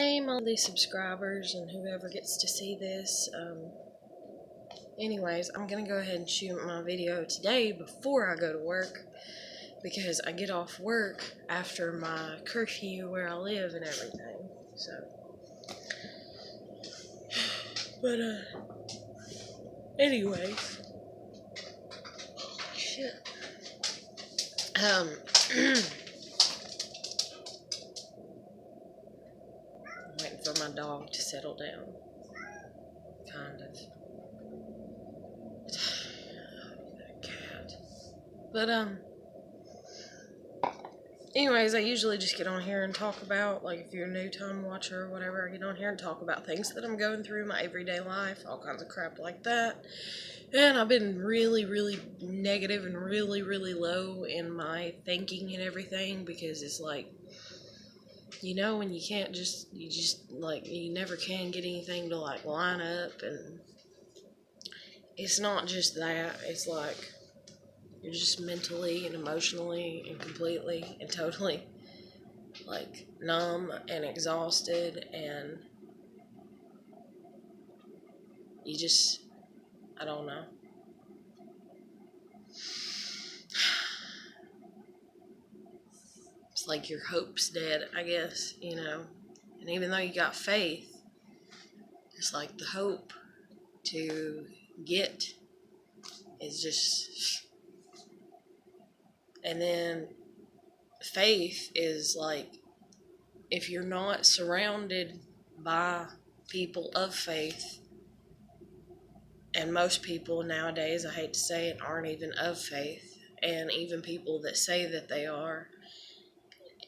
Name all these subscribers and whoever gets to see this. Anyways, I'm gonna go ahead and shoot my video today before I go to work because I get off work after my curfew where I live and everything. So, but anyways, shit. Waiting for my dog to settle down, kind of. That cat. But anyways, I usually just get on here and talk about, like, if you're a new time watcher or whatever, I get on here and talk about things that I'm going through, my everyday life, all kinds of crap like that. And I've been really, really negative and really, really low in my thinking and everything because it's like, when you can't you never can get anything to, like, line up. And it's not just that, it's like you're just mentally and emotionally and completely and totally, like, numb and exhausted, and I don't know. It's like your hope's dead, I guess, And even though you got faith, it's like the hope to get is just. And then faith is like, if you're not surrounded by people of faith, and most people nowadays, I hate to say it, aren't even of faith, and even people that say that they are,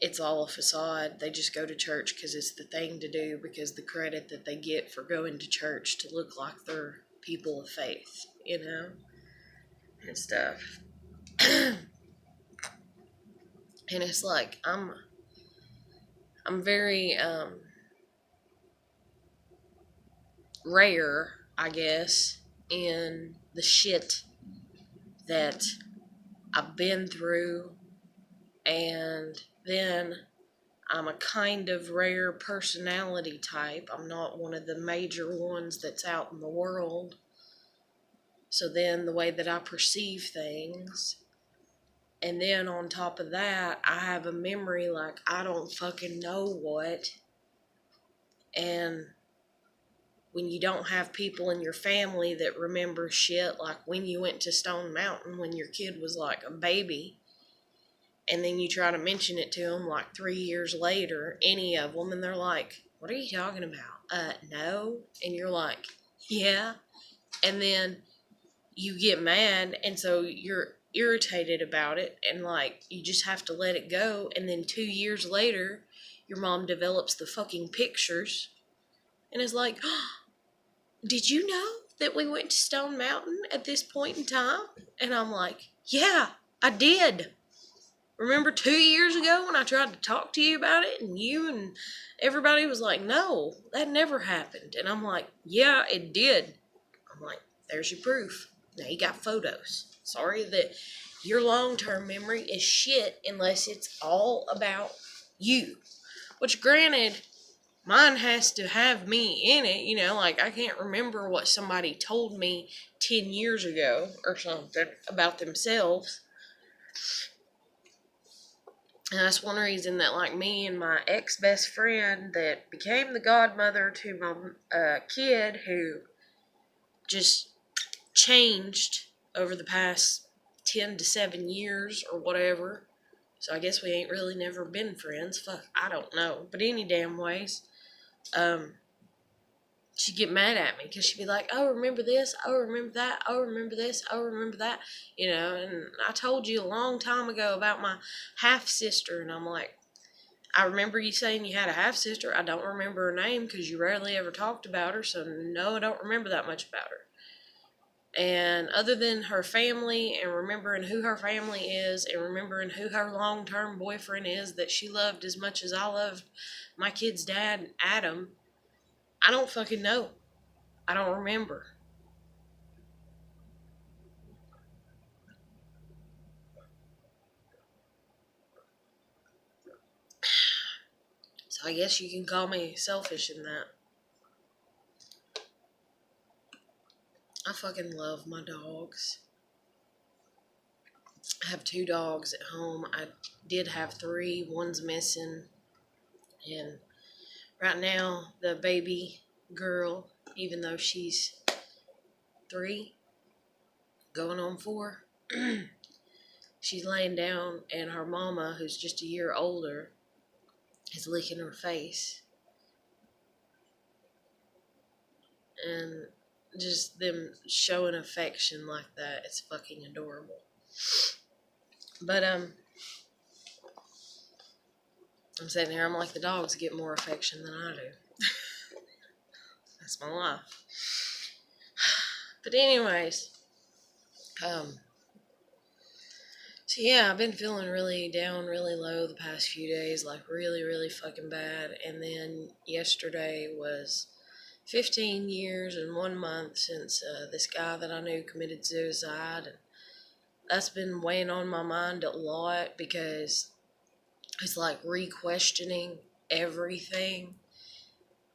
it's all a facade. They just go to church because it's the thing to do, because the credit that they get for going to church to look like they're people of faith, and stuff. And it's like, I'm very rare, I guess, in the shit that I've been through, and then I'm a kind of rare personality type. I'm not one of the major ones that's out in the world. So then the way that I perceive things, and then on top of that, I have a memory like I don't fucking know what. And when you don't have people in your family that remember shit, like when you went to Stone Mountain when your kid was like a baby, and then you try to mention it to them like 3 years later, any of them, and they're like, what are you talking about? No. And you're like, yeah. And then you get mad, and so you're irritated about it, and like you just have to let it go. And then 2 years later, your mom develops the fucking pictures and is like, oh, did you know that we went to Stone Mountain at this point in time? And I'm like, yeah, I did. Remember 2 years ago when I tried to talk to you about it, and you and everybody was like, no, that never happened. And I'm like, yeah, it did. I'm like, there's your proof. Now you got photos. Sorry that your long-term memory is shit unless it's all about you. Which, granted, mine has to have me in it, like I can't remember what somebody told me 10 years ago or something about themselves. And that's one reason that, like, me and my ex-best friend that became the godmother to my kid, who just changed over the past 10 to 7 years or whatever. So I guess we ain't really never been friends. Fuck, I don't know. But any damn ways, she'd get mad at me because she'd be like, oh, remember this? Oh, remember that? Oh, remember this? Oh, remember that? And I told you a long time ago about my half-sister, and I'm like, I remember you saying you had a half-sister. I don't remember her name because you rarely ever talked about her, so no, I don't remember that much about her. And other than her family and remembering who her family is and remembering who her long-term boyfriend is that she loved as much as I loved my kid's dad, Adam, I don't fucking know. I don't remember. So So I guess you can call me selfish in that. I fucking love my dogs. I have 2 dogs at home. I did have 3. One's missing. And right now, the baby girl, even though she's 3, going on 4, she's laying down, and her mama, who's just a year older, is licking her face. And just them showing affection like that, it's fucking adorable. But I'm sitting here, I'm like, the dogs get more affection than I do. That's my life. But anyways, so yeah, I've been feeling really down, really low the past few days, like really, really fucking bad. And then yesterday was 15 years and 1 month since this guy that I knew committed suicide. And that's been weighing on my mind a lot because it's like re-questioning everything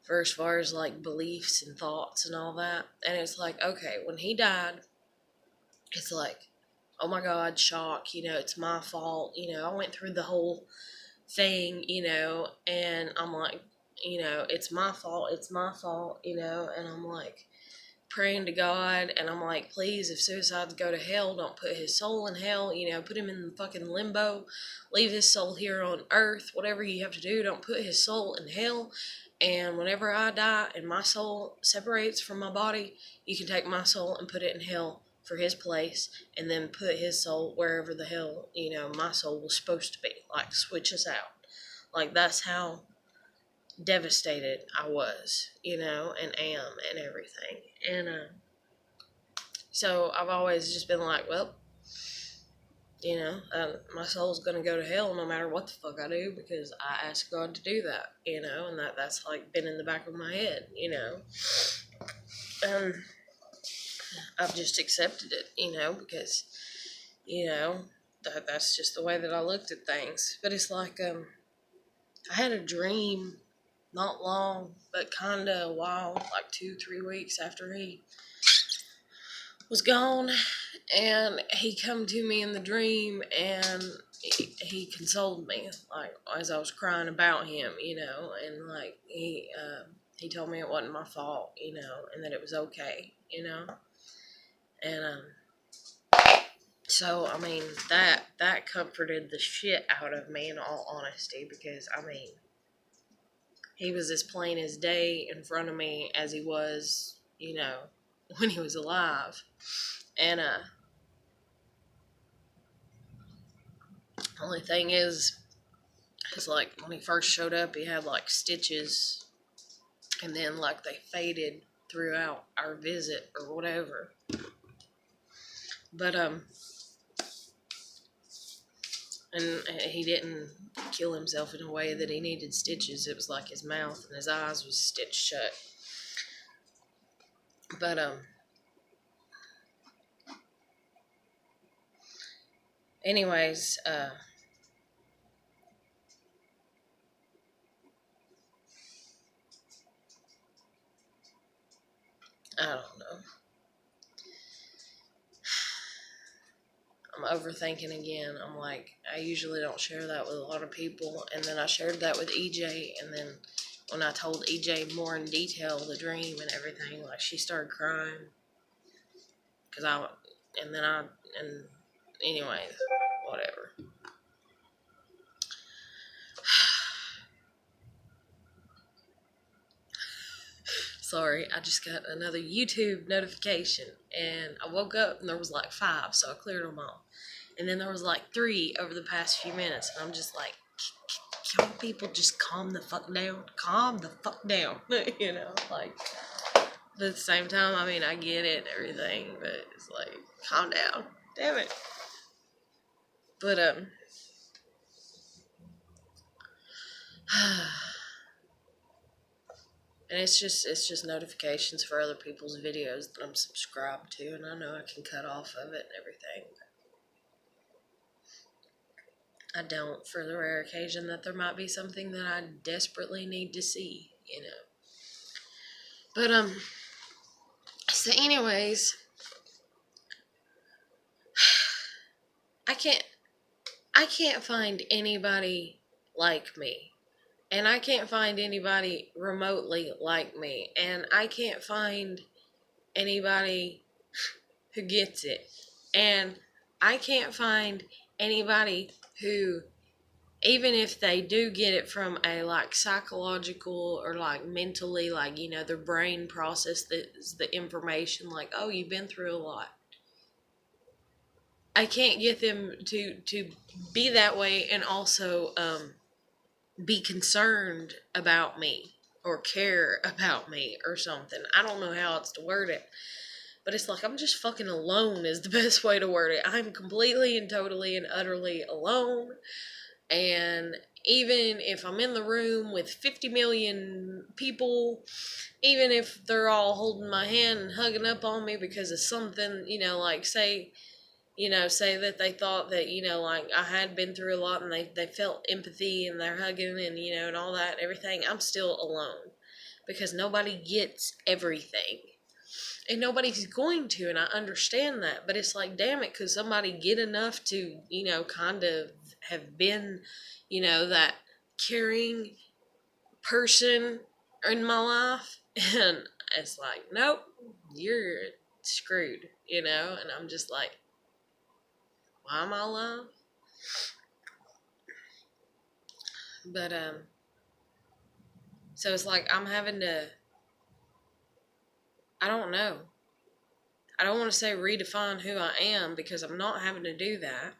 for as far as like beliefs and thoughts and all that. And it's like, okay, when he died, it's like, oh my God, shock, it's my fault. I went through the whole thing, and I'm like, it's my fault, and I'm like praying to God, and I'm like, please, if suicides go to hell, don't put his soul in hell, put him in the fucking limbo, leave his soul here on earth, whatever you have to do, don't put his soul in hell. And whenever I die and my soul separates from my body, you can take my soul and put it in hell for his place, and then put his soul wherever the hell, my soul was supposed to be. Like, switch us out. Like, that's how devastated I was, and am, and everything. And so I've always just been like, well, my soul's gonna go to hell no matter what the fuck I do, because I asked God to do that, and that's like been in the back of my head, I've just accepted it, because, that's just the way that I looked at things. But it's like, I had a dream not long, but kinda a while, like 2-3 weeks after he was gone, and he come to me in the dream, and he consoled me, like, as I was crying about him, and like, he told me it wasn't my fault, and that it was okay, and so, I mean, that comforted the shit out of me, in all honesty, because, I mean, he was as plain as day in front of me as he was, when he was alive. And, only thing is like, when he first showed up, he had, like, stitches, and then, like, they faded throughout our visit, or whatever. But, and he didn't kill himself in a way that he needed stitches. It was like his mouth and his eyes was stitched shut. But, anyways, I don't know. I'm overthinking again. I'm like, I usually don't share that with a lot of people. And then I shared that with EJ. And then when I told EJ more in detail the dream and everything, like, she started crying. And anyway, whatever. Sorry, I just got another YouTube notification, and I woke up and there was like 5, so I cleared them all. And then there was like 3 over the past few minutes, and I'm just like, can people just calm the fuck down? Calm the fuck down, like, but at the same time, I mean, I get it and everything, but it's like, calm down, damn it. But, and it's just notifications for other people's videos that I'm subscribed to, and I know I can cut off of it and everything. I don't, for the rare occasion that there might be something that I desperately need to see, But, so anyways, I can't, I can't find anybody like me. And I can't find anybody remotely like me. And I can't find anybody who gets it. And I can't find anybody who, even if they do get it from a like psychological or like mentally, like, their brain processes the information like, oh, you've been through a lot. I can't get them to be that way and also be concerned about me or care about me or something. I don't know how else to word it. But it's like, I'm just fucking alone is the best way to word it. I'm completely and totally and utterly alone. And even if I'm in the room with 50 million people, even if they're all holding my hand and hugging up on me because of something, like say that they thought that, like I had been through a lot and they felt empathy and they're hugging and, and all that and everything, I'm still alone because nobody gets everything. And nobody's going to, and I understand that. But it's like, damn it, could somebody get enough to, kind of have been, that caring person in my life? And it's like, nope, you're screwed, And I'm just like, why am I alive? But, so it's like I'm having to, I don't know. I don't want to say redefine who I am because I'm not having to do that.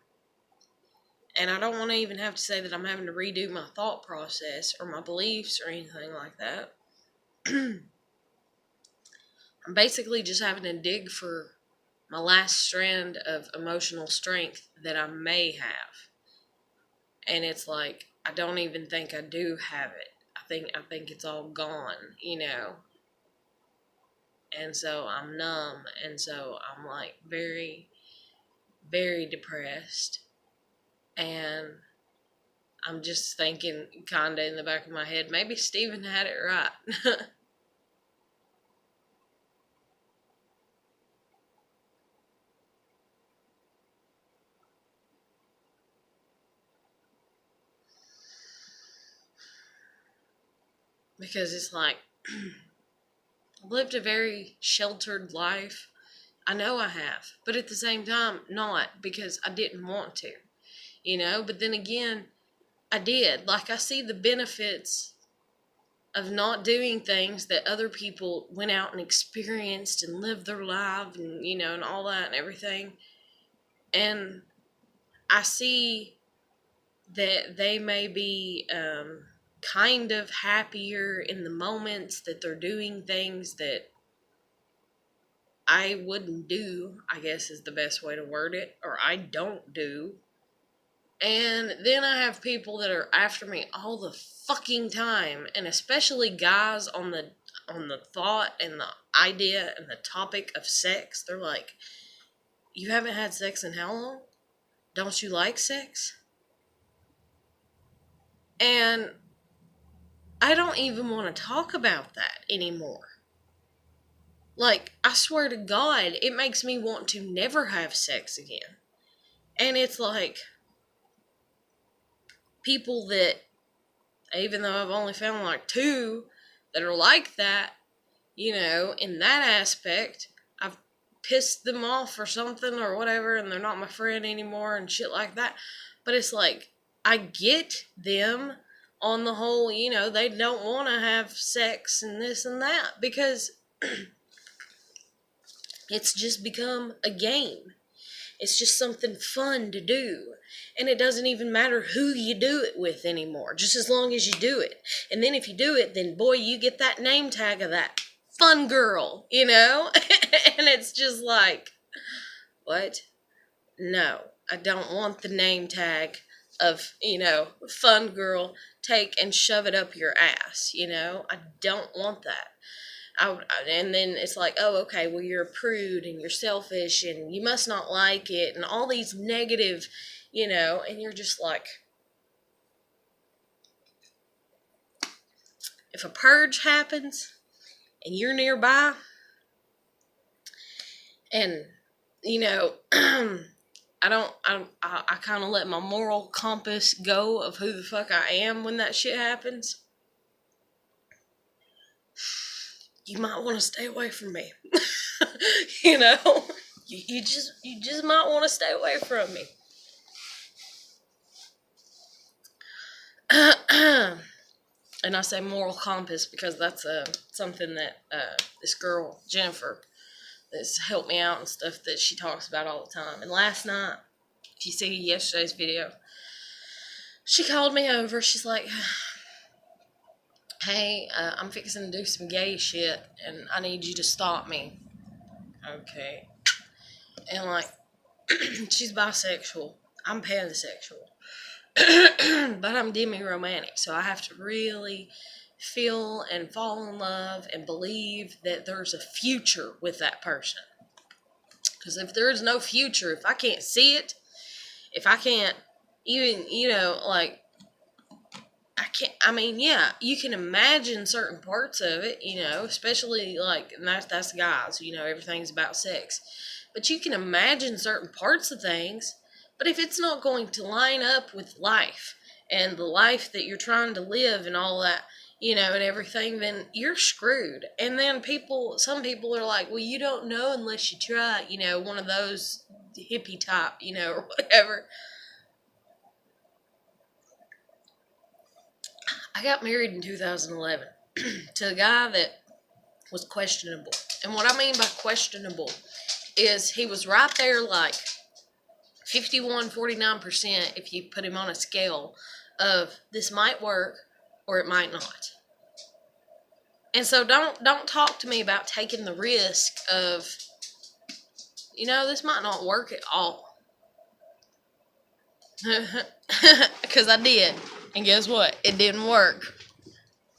And I don't want to even have to say that I'm having to redo my thought process or my beliefs or anything like that. I'm basically just having to dig for my last strand of emotional strength that I may have. And it's like, I don't even think I do have it. I think it's all gone, And so I'm numb, and so I'm like very, very depressed. And I'm just thinking, kinda in the back of my head, maybe Stephen had it right. Because it's like, I've lived a very sheltered life. I know I have. But at the same time, not because I didn't want to. But then again, I did. Like, I see the benefits of not doing things that other people went out and experienced and lived their life and, and all that and everything. And I see that they may be kind of happier in the moments that they're doing things that I wouldn't do, I guess is the best way to word it, or I don't do. And then I have people that are after me all the fucking time, and especially guys on the thought and the idea and the topic of sex. They're like, "You haven't had sex in how long? Don't you like sex?" And I don't even want to talk about that anymore. Like, I swear to God, it makes me want to never have sex again. And it's like, people that, even though I've only found like 2 that are like that, in that aspect, I've pissed them off or something or whatever, and they're not my friend anymore and shit like that. But it's like, I get them on the whole, they don't want to have sex and this and that because it's just become a game. It's just something fun to do. And it doesn't even matter who you do it with anymore, just as long as you do it. And then if you do it, then boy, you get that name tag of that fun girl, And it's just like, what? No, I don't want the name tag of, fun girl. Take and shove it up your ass, I don't want that. And then it's like, oh, okay, well, you're a prude and you're selfish and you must not like it and all these negative, and you're just like, if a purge happens and you're nearby, and I kind of let my moral compass go of who the fuck I am when that shit happens. You might want to stay away from me. you just might want to stay away from me. And I say moral compass because that's something that this girl Jennifer that's helped me out and stuff that she talks about all the time. And last night, if you see yesterday's video, she called me over. She's like, hey, I'm fixing to do some gay shit and I need you to stop me. Okay. And like, she's bisexual. I'm pansexual. But I'm demi-romantic, so I have to really feel and fall in love and believe that there's a future with that person. Because if there is no future, if I can't see it, if I can't even, yeah, you can imagine certain parts of it, especially like, and that's guys, everything's about sex. But you can imagine certain parts of things, but if it's not going to line up with life and the life that you're trying to live and all that, and everything, then you're screwed. And then some people are like, well, you don't know unless you try, one of those hippie type, or whatever. I got married in 2011 to a guy that was questionable. And what I mean by questionable is he was right there like 49% if you put him on a scale of this might work or it might not. And so don't talk to me about taking the risk of, this might not work at all. Because I did. And guess what? It didn't work.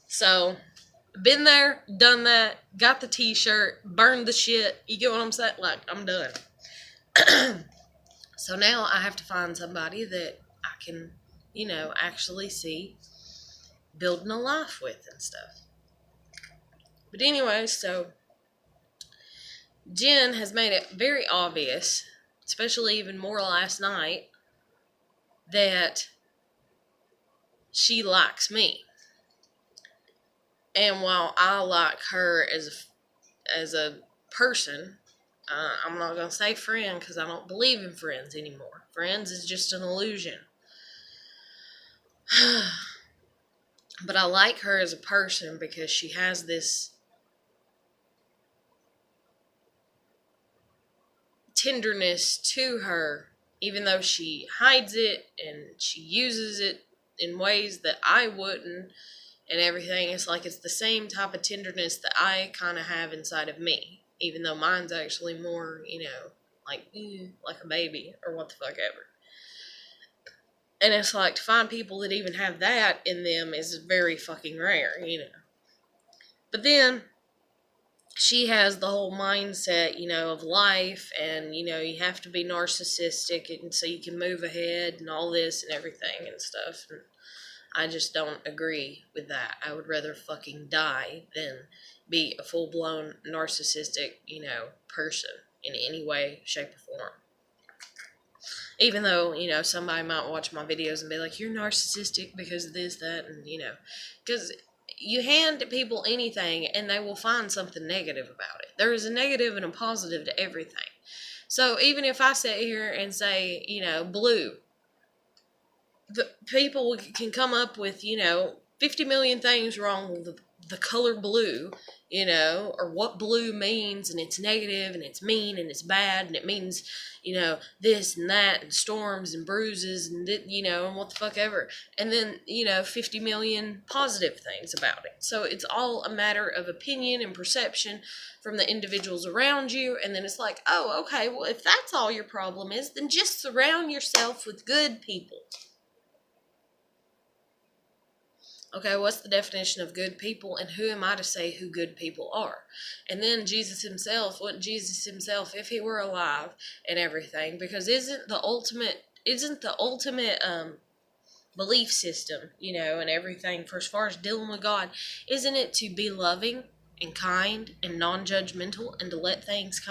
So, been there, done that, got the t-shirt, burned the shit. You get what I'm saying? Like, I'm done. So now I have to find somebody that I can, actually see building a life with and stuff. But anyway, so Jen has made it very obvious, especially even more last night, that she likes me. And while I like her as a person, I'm not going to say friend because I don't believe in friends anymore. Friends is just an illusion. But I like her as a person because she has this tenderness to her, even though she hides it and she uses it in ways that I wouldn't and everything. It's like it's the same type of tenderness that I kind of have inside of me, even though mine's actually more, like a baby or what the fuck ever. And it's like to find people that even have that in them is very fucking rare, But then she has the whole mindset, of life and, you have to be narcissistic and so you can move ahead and all this and everything and stuff. And I just don't agree with that. I would rather fucking die than be a full-blown narcissistic, person in any way, shape, or form. Even though, somebody might watch my videos and be like, you're narcissistic because of this, that, and, because you hand people anything and they will find something negative about it. There is a negative and a positive to everything. So even if I sit here and say, blue, the people can come up with, 50 million things wrong with the color blue, or what blue means, and it's negative, and it's mean, and it's bad, and it means, this and that, and storms, and bruises, and, and what the fuck ever. And then, 50 million positive things about it. So it's all a matter of opinion and perception from the individuals around you, and then it's like, oh, okay, well, if that's all your problem is, then just surround yourself with good people. Okay, what's the definition of good people, and who am I to say who good people are? And then Jesus himself, if he were alive and everything, because isn't the ultimate belief system, and everything for as far as dealing with God, isn't it to be loving and kind and non-judgmental and to let things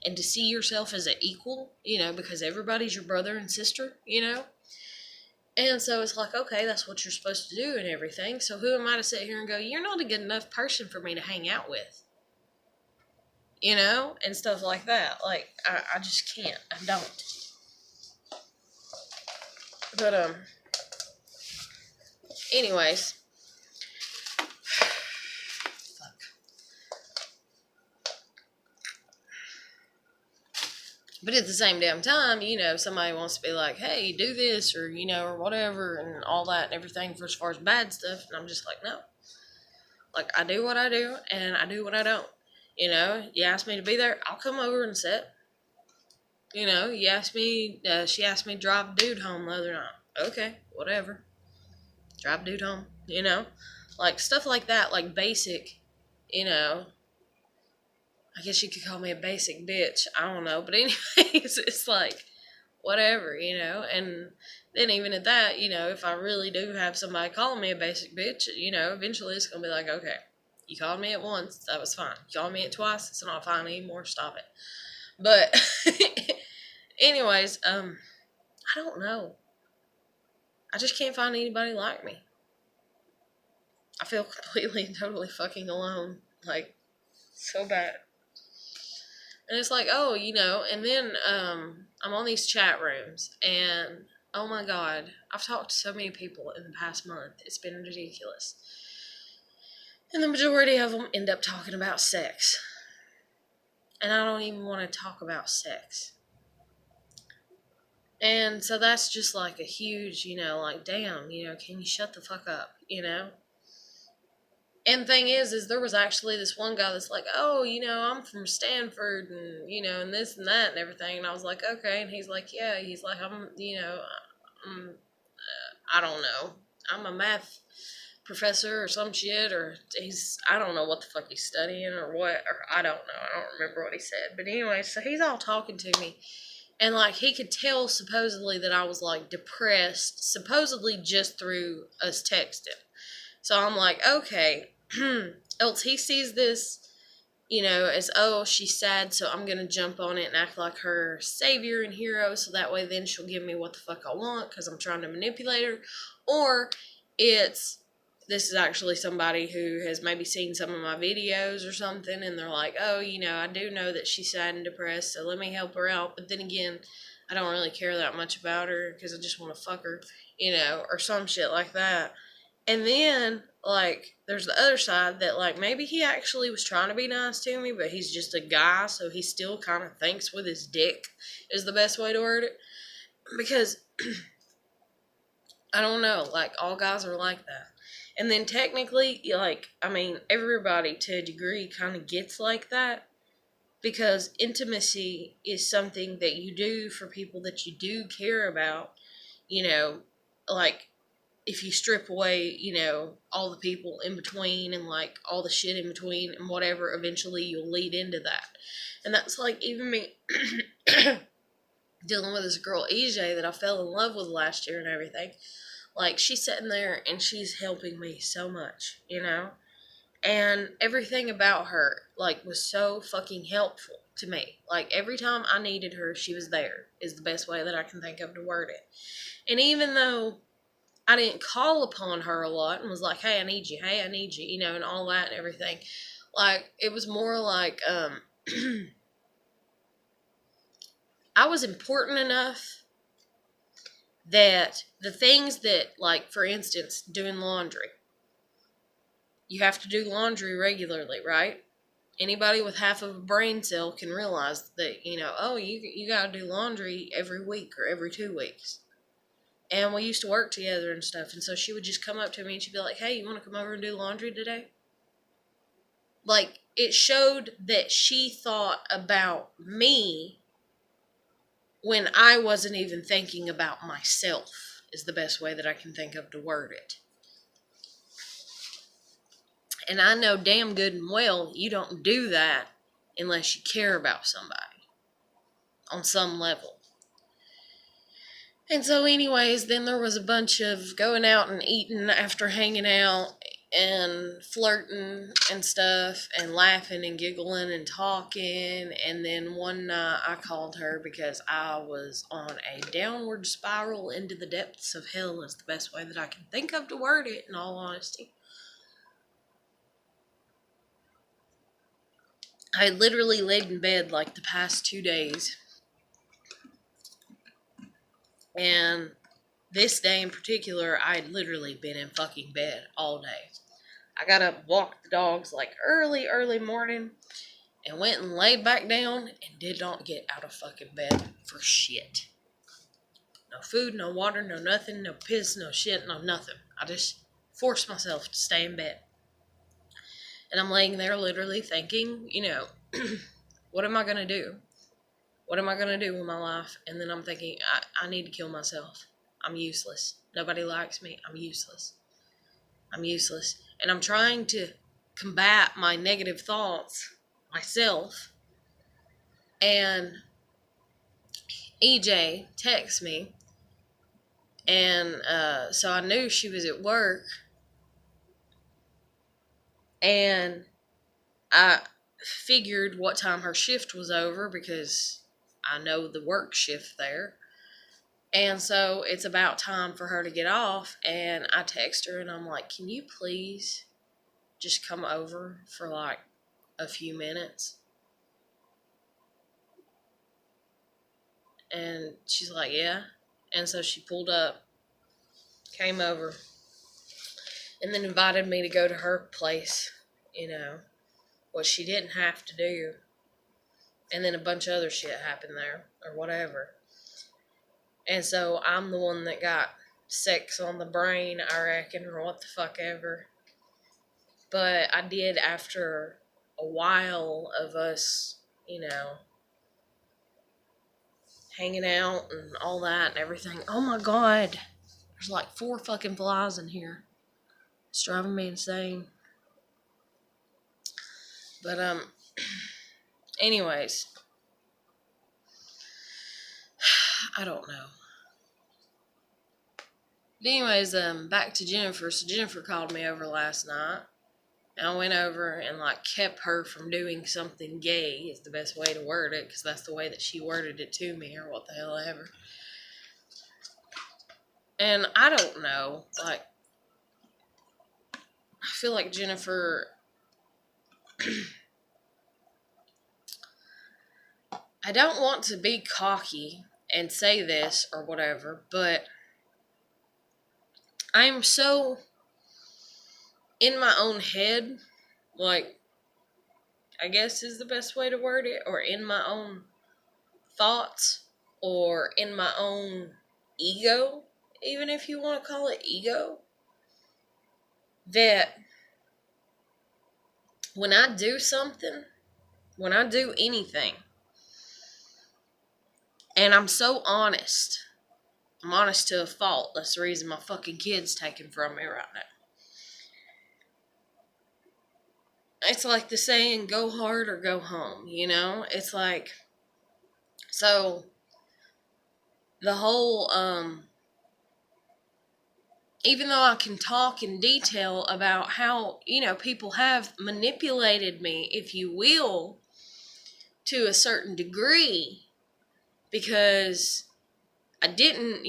and to see yourself as an equal, because everybody's your brother and sister. And so it's like, okay, that's what you're supposed to do and everything. So who am I to sit here and go, you're not a good enough person for me to hang out with? And stuff like that. Like, I just can't. I don't. But, anyways. Fuck. But at the same damn time, somebody wants to be like, hey, do this or, or whatever and all that and everything for as far as bad stuff. And I'm just like, no. Like, I do what I do and I do what I don't. You ask me to be there, I'll come over and sit. You asked me, she asked me to drive a dude home the other night. Okay, whatever. Drive a dude home, Like, stuff like that, like basic, I guess you could call me a basic bitch. I don't know. But anyways, it's like, whatever, And then even at that, if I really do have somebody calling me a basic bitch, eventually it's going to be like, okay, you called me at once, that was fine. You called me at twice, it's not fine anymore, stop it. But anyways, I don't know. I just can't find anybody like me. I feel completely and totally fucking alone. Like, so bad. And it's like, oh, and then I'm on these chat rooms, and oh my God, I've talked to so many people in the past month. It's been ridiculous. And the majority of them end up talking about sex. And I don't even want to talk about sex. And so that's just like a huge, like, damn, can you shut the fuck up, And the thing is there was actually this one guy that's like, oh, I'm from Stanford and, and this and that and everything. And I was like, okay. And he's like, yeah, he's like, I don't know. I'm a math professor or some shit, or I don't know what the fuck he's studying or what, or I don't know. I don't remember what he said. But anyway, so he's all talking to me. And, like, he could tell, supposedly, that I was, like, depressed, supposedly just through us texting. So I'm like, okay, else he sees this, as, oh, she's sad, so I'm going to jump on it and act like her savior and hero, so that way then she'll give me what the fuck I want, because I'm trying to manipulate her. Or this is actually somebody who has maybe seen some of my videos or something, and they're like, oh, I do know that she's sad and depressed, so let me help her out. But then again, I don't really care that much about her because I just want to fuck her, or some shit like that. And then, like, there's the other side that, like, maybe he actually was trying to be nice to me, but he's just a guy, so he still kind of thinks with his dick is the best way to word it. Because, I don't know, like, all guys are like that. And then technically, like, I mean, everybody to a degree kind of gets like that, because intimacy is something that you do for people that you do care about, like, if you strip away, all the people in between and, like, all the shit in between and whatever, eventually you'll lead into that. And that's, like, even me dealing with this girl, EJ, that I fell in love with last year and everything. Like, she's sitting there and she's helping me so much, And everything about her, like, was so fucking helpful to me. Like, every time I needed her, she was there, is the best way that I can think of to word it. And even though I didn't call upon her a lot and was like, hey, I need you, and all that and everything, like, it was more like, I was important enough that the things that, like, for instance, doing laundry. You have to do laundry regularly, right? Anybody with half of a brain cell can realize that, oh, you got to do laundry every week or every 2 weeks. And we used to work together and stuff. And so she would just come up to me and she'd be like, hey, you want to come over and do laundry today? Like, it showed that she thought about me when I wasn't even thinking about myself, is the best way that I can think of to word it. And I know damn good and well you don't do that unless you care about somebody on some level. And so, anyways, then there was a bunch of going out and eating after hanging out and flirting and stuff and laughing and giggling and talking. And then one night I called her because I was on a downward spiral into the depths of hell, is the best way that I can think of to word it, in all honesty. I literally laid in bed like the past 2 days. And this day in particular, I had literally been in fucking bed all day. I got up, walked the dogs like early morning, and went and laid back down and did not get out of fucking bed for shit. No food, no water, no nothing, no piss, no shit, no nothing. I just forced myself to stay in bed. And I'm laying there literally thinking, what am I going to do? What am I going to do with my life? And then I'm thinking, I need to kill myself. I'm useless. Nobody likes me. I'm useless. I'm useless. And I'm trying to combat my negative thoughts myself. And EJ texts me. And so I knew she was at work. And I figured what time her shift was over because I know the work shift there. And so it's about time for her to get off. And I text her and I'm like, can you please just come over for like a few minutes? And she's like, yeah. And so she pulled up, came over, and then invited me to go to her place, what she didn't have to do. And then a bunch of other shit happened there, or whatever. And so I'm the one that got sex on the brain, I reckon, or what the fuck ever. But I did, after a while of us, hanging out and all that and everything. Oh my god. There's like 4 fucking flies in here. It's driving me insane. But, anyways. I don't know. But anyways, back to Jennifer. So Jennifer called me over last night. And I went over and, kept her from doing something gay, is the best way to word it, because that's the way that she worded it to me, or what the hell ever. And I don't know, I feel like Jennifer, I don't want to be cocky and say this or whatever, but I'm so in my own head, I guess is the best way to word it, or in my own thoughts, or in my own ego, even if you want to call it ego, that when I do something, when I do anything, and I'm so honest, I'm honest to a fault. That's the reason my fucking kid's taken from me right now. It's like the saying, go hard or go home, It's like, so the whole, even though I can talk in detail about how, people have manipulated me, if you will, to a certain degree, because I didn't,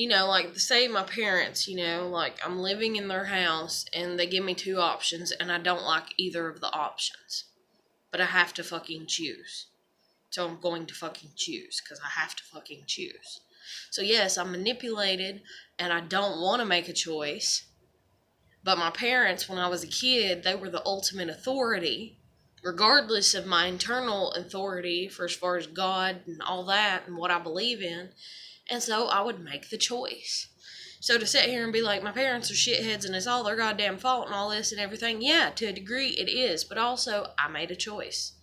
say my parents, I'm living in their house and they give me 2 options and I don't like either of the options. But I have to fucking choose. So I'm going to fucking choose because I have to fucking choose. So yes, I'm manipulated and I don't want to make a choice. But my parents, when I was a kid, they were the ultimate authority, regardless of my internal authority for as far as God and all that and what I believe in. And so I would make the choice. So to sit here and be like, my parents are shitheads and it's all their goddamn fault and all this and everything, yeah, to a degree it is. But also, I made a choice.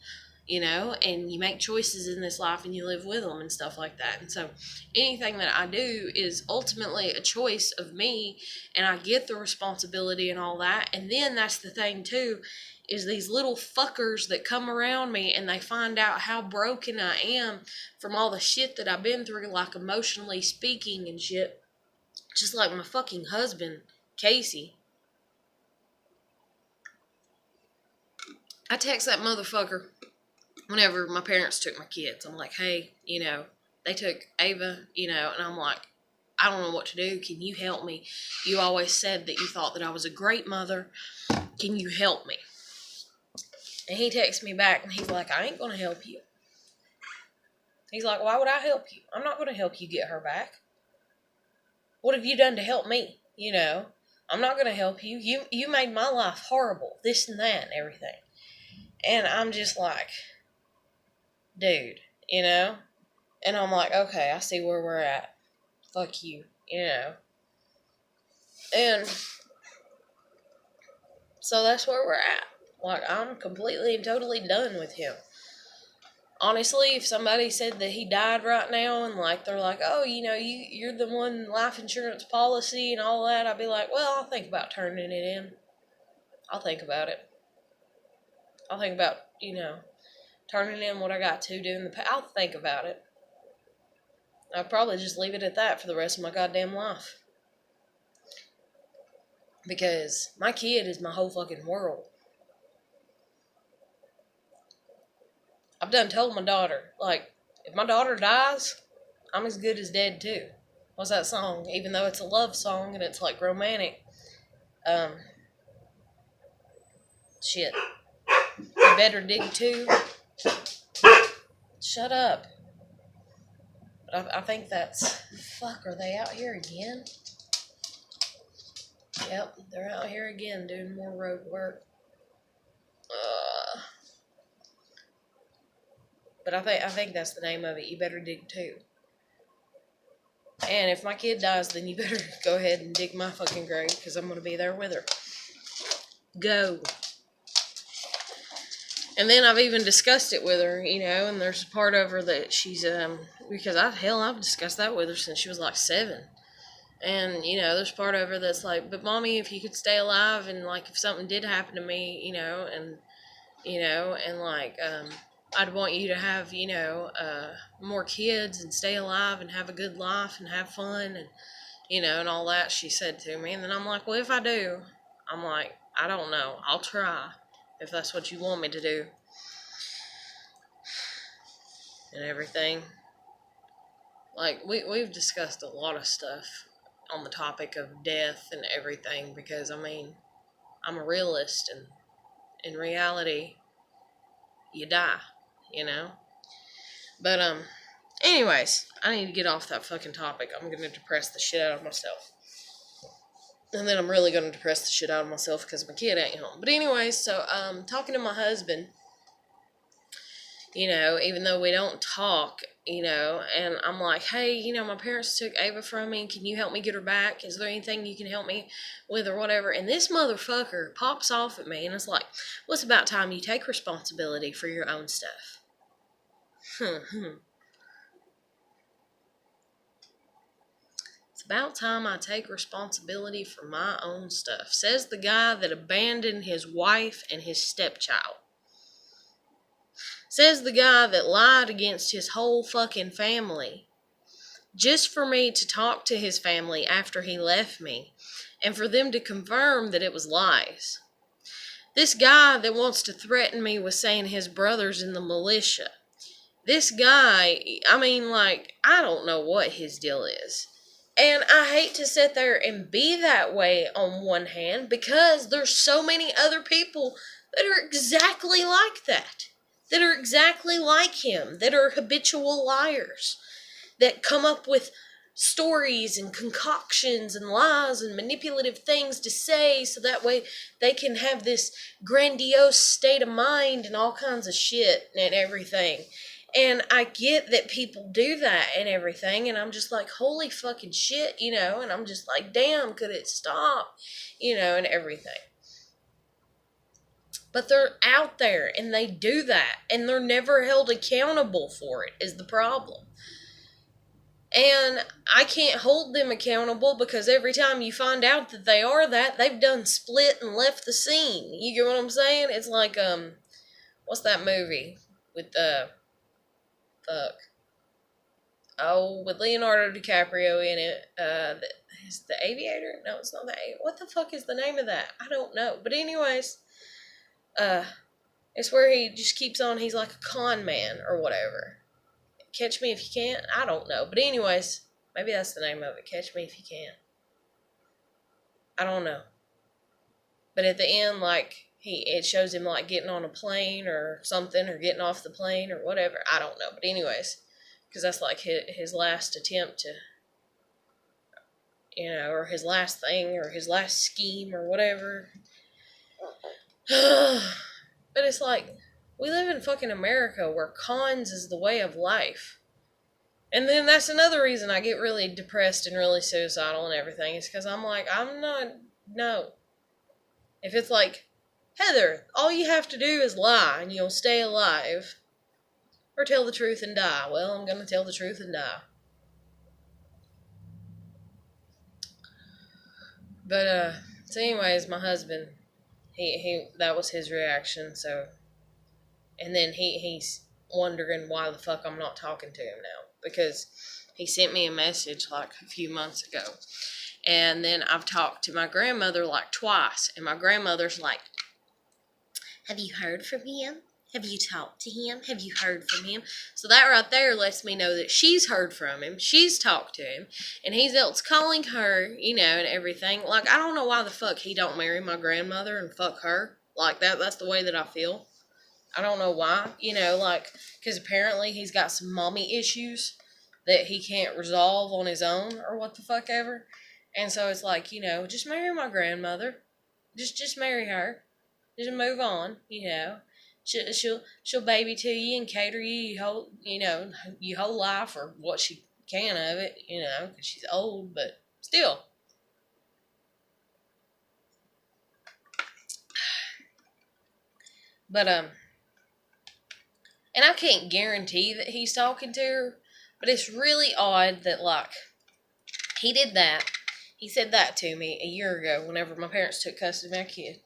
And you make choices in this life and you live with them and stuff like that. And so anything that I do is ultimately a choice of me, and I get the responsibility and all that. And then that's the thing too, is these little fuckers that come around me and they find out how broken I am from all the shit that I've been through, like emotionally speaking and shit. Just like my fucking husband, Casey. I text that motherfucker whenever my parents took my kids. I'm like, hey, they took Ava, and I'm like, I don't know what to do. Can you help me? You always said that you thought that I was a great mother. Can you help me? And he texts me back and he's like, I ain't going to help you. He's like, why would I help you? I'm not going to help you get her back. What have you done to help me? I'm not going to help you. You made my life horrible, this and that and everything. And I'm just like, dude, And I'm like, okay, I see where we're at. Fuck you, And so that's where we're at. Like, I'm completely and totally done with him. Honestly, if somebody said that he died right now and, like, they're like, oh, you're the one life insurance policy and all that, I'd be like, well, I'll think about turning it in. I'll think about it. I'll think about, turning in what I got to do in the I'll think about it. I'll probably just leave it at that for the rest of my goddamn life. Because my kid is my whole fucking world. I've done told my daughter, like, if my daughter dies, I'm as good as dead too. What's that song? Even though it's a love song and it's like romantic. Shit. You better dig too. Shut up. But I think that's... Fuck, are they out here again? Yep, they're out here again doing more road work. But I think that's the name of it. You better dig too. And if my kid dies, then you better go ahead and dig my fucking grave, because I'm going to be there with her. Go. And then I've even discussed it with her, and there's a part of her that she's, because I've discussed that with her since she was like 7. And, there's part of her that's like, but mommy, if you could stay alive and, like, if something did happen to me, and like, I'd want you to have, more kids and stay alive and have a good life and have fun and, and all that, she said to me. And then I'm like, well, if I do, I'm like, I don't know. I'll try if that's what you want me to do. And everything. Like, we've discussed a lot of stuff on the topic of death and everything because, I'm a realist, and in reality, you die, But, anyways, I need to get off that fucking topic. I'm going to depress the shit out of myself. And then I'm really going to depress the shit out of myself because my kid ain't home. But anyways, so, talking to my husband, even though we don't talk, and I'm like, hey, my parents took Ava from me. Can you help me get her back? Is there anything you can help me with or whatever? And this motherfucker pops off at me and it's like, well, it's about time you take responsibility for your own stuff. It's about time I take responsibility for my own stuff, says the guy that abandoned his wife and his stepchild. Says the guy that lied against his whole fucking family just for me to talk to his family after he left me and for them to confirm that it was lies. This guy that wants to threaten me with saying his brother's in the militia. This guy, I don't know what his deal is. And I hate to sit there and be that way on one hand because there's so many other people that are exactly like that. That are exactly like him. That are habitual liars. That come up with stories and concoctions and lies and manipulative things to say so that way they can have this grandiose state of mind and all kinds of shit and everything. And I get that people do that and everything, and I'm just like, holy fucking shit, and I'm just like, damn, could it stop, and everything. But they're out there, and they do that, and they're never held accountable for it, is the problem. And I can't hold them accountable because every time you find out that they are that, they've done split and left the scene. You get what I'm saying? It's like, what's that movie with, fuck. Oh, with Leonardo DiCaprio in it. Is the Aviator? No, it's not the Aviator. What the fuck is the name of that? I don't know. But anyways, uh, it's where he just keeps on. He's like a con man or whatever. Catch Me If You Can. I don't know. But anyways, maybe that's the name of it. Catch Me If You Can. I don't know. But at the end, like it shows him like getting on a plane or something, or getting off the plane or whatever. I don't know. But anyways, because that's like his last attempt to, or his last thing, or his last scheme, or whatever. But it's like, we live in fucking America where cons is the way of life. And then that's another reason I get really depressed and really suicidal and everything, is because I'm like, I'm not, no. If it's like, Heather, all you have to do is lie and you'll stay alive. Or tell the truth and die. Well, I'm going to tell the truth and die. But, so anyways, my husband, that was his reaction, so. And then he's wondering why the fuck I'm not talking to him now. Because he sent me a message like a few months ago. And then I've talked to my grandmother like twice. And my grandmother's like, have you heard from him? Have you talked to him? Have you heard from him? So that right there lets me know that she's heard from him. She's talked to him. And he's else calling her, and everything. Like, I don't know why the fuck he don't marry my grandmother and fuck her. Like, that's the way that I feel. I don't know why. Because apparently he's got some mommy issues that he can't resolve on his own or what the fuck ever. And so it's like, just marry my grandmother. Just marry her. Just move on, She'll baby to you and cater you your whole life, or what she can of it, because she's old, but still. But, and I can't guarantee that he's talking to her, but it's really odd that, like, he did that. He said that to me a year ago whenever my parents took custody of my kid.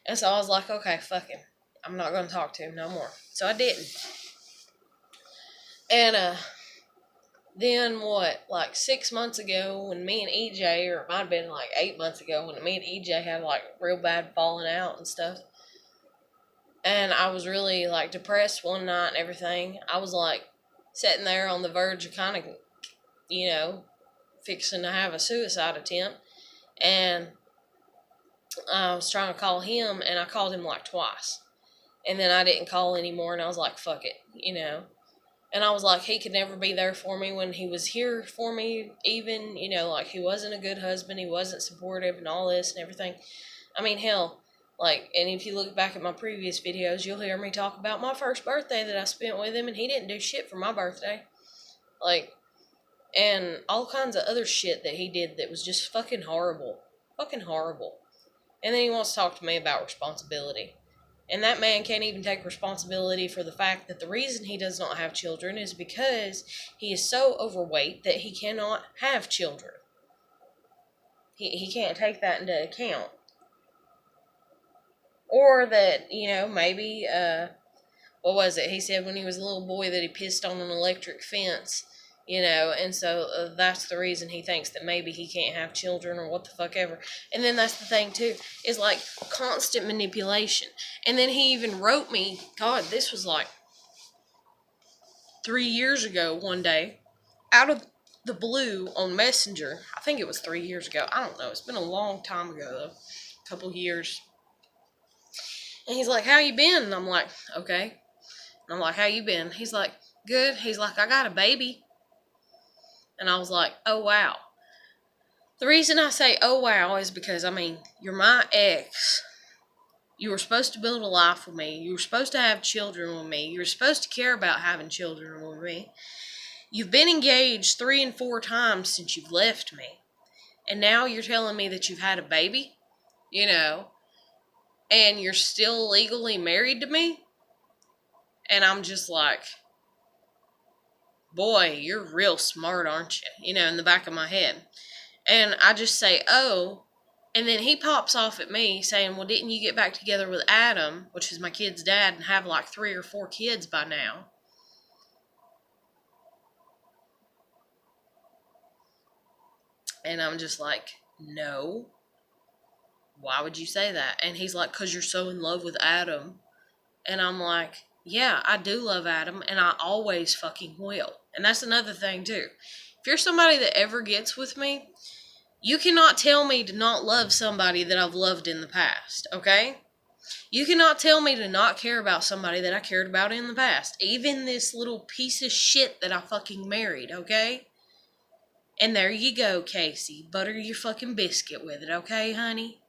And so I was like, okay, fuck him. I'm not going to talk to him no more. So I didn't. And, then what, like 6 months ago when me and EJ, or it might have been like 8 months ago when me and EJ had like real bad falling out and stuff. And I was really like depressed one night and everything. I was like sitting there on the verge of kind of, fixing to have a suicide attempt. And I was trying to call him, and I called him like twice. And then I didn't call anymore, and I was like, fuck it, And I was like, he could never be there for me when he was here for me, even, like he wasn't a good husband, he wasn't supportive and all this and everything. I mean, hell, like, and if you look back at my previous videos, you'll hear me talk about my first birthday that I spent with him, and he didn't do shit for my birthday. Like, and all kinds of other shit that he did that was just fucking horrible. Fucking horrible. And then he wants to talk to me about responsibility. And that man can't even take responsibility for the fact that the reason he does not have children is because he is so overweight that he cannot have children. He can't take that into account. Or that, maybe, what was it? He said when he was a little boy that he pissed on an electric fence, and so that's the reason he thinks that maybe he can't have children or what the fuck ever. And then that's the thing too, is like constant manipulation. And then he even wrote me, God, this was like 3 years ago one day, out of the blue on Messenger. I think it was 3 years ago. I don't know. It's been a long time ago though. A couple years. And he's like, how you been? And I'm like, okay. And I'm like, how you been? He's like, good. He's like, I got a baby. And I was like, oh, wow. The reason I say, oh, wow, is because, you're my ex. You were supposed to build a life with me. You were supposed to have children with me. You were supposed to care about having children with me. You've been engaged 3 and 4 times since you've left me. And now you're telling me that you've had a baby, and you're still legally married to me? And I'm just like, boy, you're real smart, aren't you? In the back of my head. And I just say, oh. And then he pops off at me saying, well, didn't you get back together with Adam, which is my kid's dad, and have like 3 or 4 kids by now? And I'm just like, no. Why would you say that? And he's like, because you're so in love with Adam. And I'm like, yeah, I do love Adam, and I always fucking will. And that's another thing, too. If you're somebody that ever gets with me, you cannot tell me to not love somebody that I've loved in the past, okay? You cannot tell me to not care about somebody that I cared about in the past. Even this little piece of shit that I fucking married, okay? And there you go, Casey. Butter your fucking biscuit with it, okay, honey?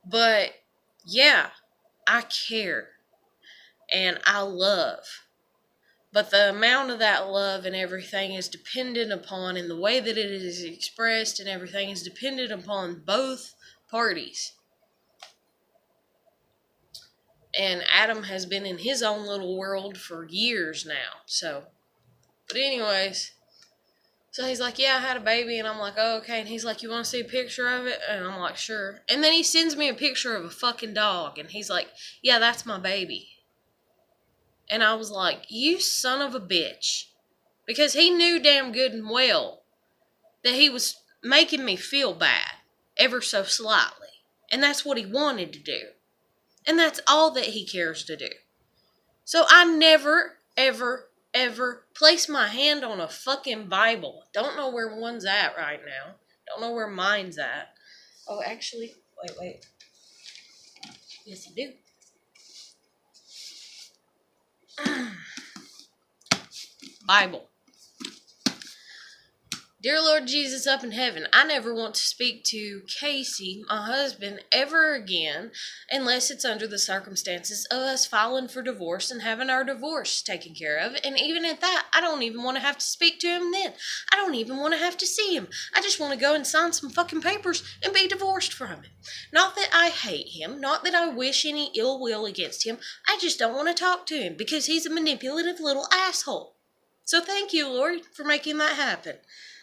But, yeah, I care. And I love. But the amount of that love and everything is dependent upon, and the way that it is expressed and everything is dependent upon both parties. And Adam has been in his own little world for years now. But anyways, so he's like, yeah, I had a baby. And I'm like, oh, okay. And he's like, you want to see a picture of it? And I'm like, sure. And then he sends me a picture of a fucking dog. And he's like, yeah, that's my baby. And I was like, you son of a bitch. Because he knew damn good and well that he was making me feel bad ever so slightly. And that's what he wanted to do. And that's all that he cares to do. So I never, ever, ever place my hand on a fucking Bible. Don't know where one's at right now. Don't know where mine's at. Oh, actually, wait. Yes, I do. Bible. Dear Lord Jesus up in heaven, I never want to speak to Casey, my husband, ever again, unless it's under the circumstances of us filing for divorce and having our divorce taken care of. And even at that, I don't even want to have to speak to him then. I don't even want to have to see him. I just want to go and sign some fucking papers and be divorced from him. Not that I hate him, not that I wish any ill will against him. I just don't want to talk to him because he's a manipulative little asshole. So thank you, Lord, for making that happen.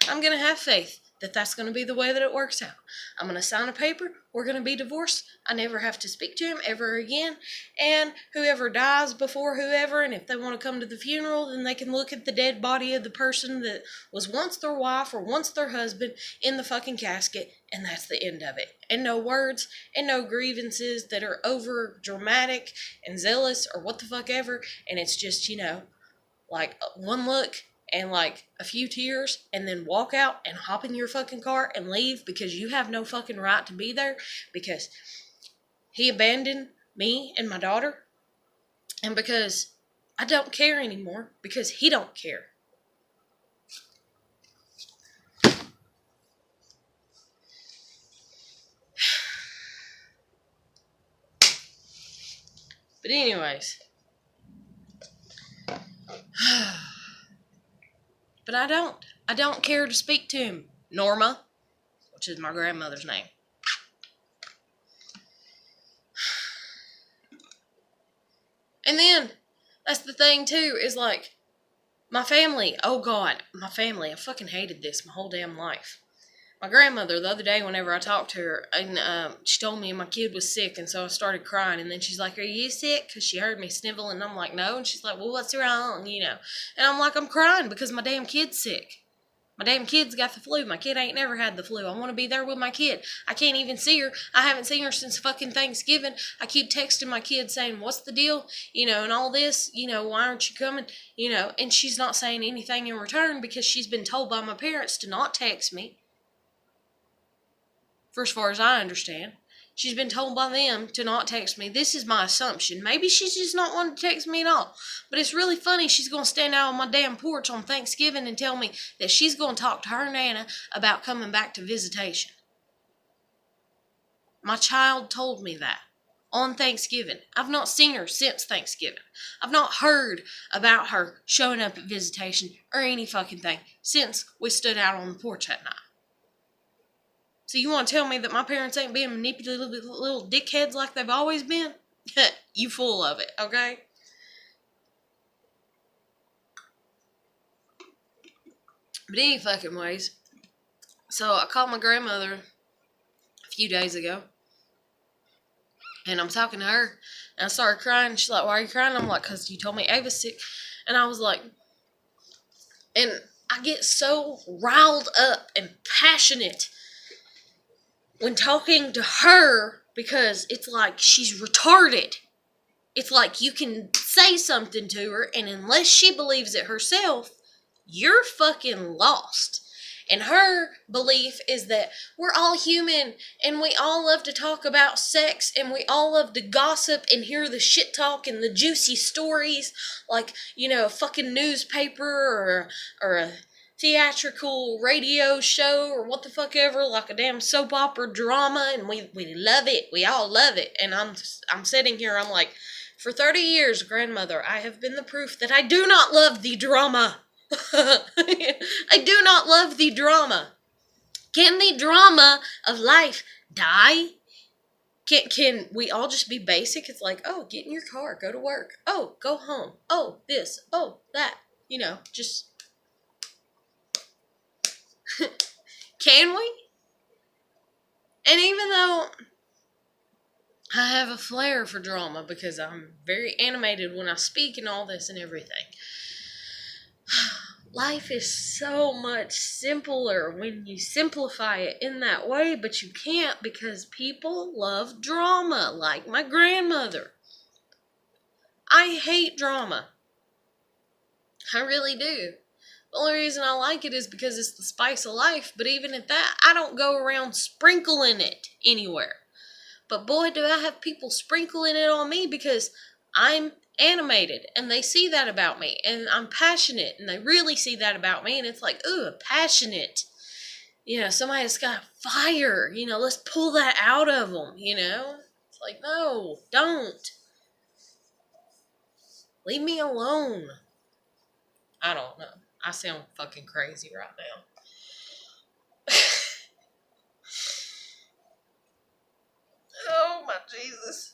I'm going to have faith that that's going to be the way that it works out. I'm going to sign a paper. We're going to be divorced. I never have to speak to him ever again. And whoever dies before whoever, and if they want to come to the funeral, then they can look at the dead body of the person that was once their wife or once their husband in the fucking casket, and that's the end of it. And no words and no grievances that are over dramatic and zealous or what the fuck ever. And it's just, like one look and like a few tears, and then walk out and hop in your fucking car and leave because you have no fucking right to be there because he abandoned me and my daughter, and because I don't care anymore because he don't care. But anyways, but I don't care to speak to him. Norma, which is my grandmother's name. And then, that's the thing too, is like, my family, oh God, my family, I fucking hated this my whole damn life. My grandmother, the other day, whenever I talked to her, and she told me my kid was sick, and so I started crying, and then she's like, are you sick? Because she heard me snivel, and I'm like, no, and she's like, well, what's wrong, And I'm like, I'm crying because my damn kid's sick. My damn kid's got the flu. My kid ain't never had the flu. I want to be there with my kid. I can't even see her. I haven't seen her since fucking Thanksgiving. I keep texting my kid saying, what's the deal? And all this, why aren't you coming? And she's not saying anything in return because she's been told by my parents to not text me. For as far as I understand. She's been told by them to not text me. This is my assumption. Maybe she's just not wanting to text me at all. But it's really funny she's going to stand out on my damn porch on Thanksgiving and tell me that she's going to talk to her Nana about coming back to visitation. My child told me that on Thanksgiving. I've not seen her since Thanksgiving. I've not heard about her showing up at visitation or any fucking thing since we stood out on the porch that night. So you want to tell me that my parents ain't being manipulative little dickheads like they've always been? You full of it, okay? But any fucking ways. So I called my grandmother a few days ago. And I'm talking to her. And I started crying. She's like, why are you crying? I'm like, because you told me Ava's sick. And I was like, and I get so riled up and passionate when talking to her because it's like she's retarded. It's like you can say something to her, and unless she believes it herself, you're fucking lost. And her belief is that we're all human and we all love to talk about sex and we all love to gossip and hear the shit talk and the juicy stories like, a fucking newspaper or a theatrical radio show or what the fuck ever, like a damn soap opera drama, and we love it. We all love it. And I'm sitting here, I'm like, for 30 years, grandmother, I have been the proof that I do not love the drama. I do not love the drama. Can the drama of life die? Can we all just be basic? It's like, oh, get in your car, go to work. Oh, go home. Oh, this. Oh, that. Just... Can we? And even though I have a flair for drama because I'm very animated when I speak and all this and everything, life is so much simpler when you simplify it in that way, but you can't because people love drama, like my grandmother. I hate drama. I really do. The only reason I like it is because it's the spice of life, but even at that, I don't go around sprinkling it anywhere. But boy, do I have people sprinkling it on me because I'm animated and they see that about me, and I'm passionate and they really see that about me, and it's like, ooh, passionate. Somebody that's got fire, let's pull that out of them, It's like, no, don't. Leave me alone. I don't know. I sound fucking crazy right now. Oh my Jesus.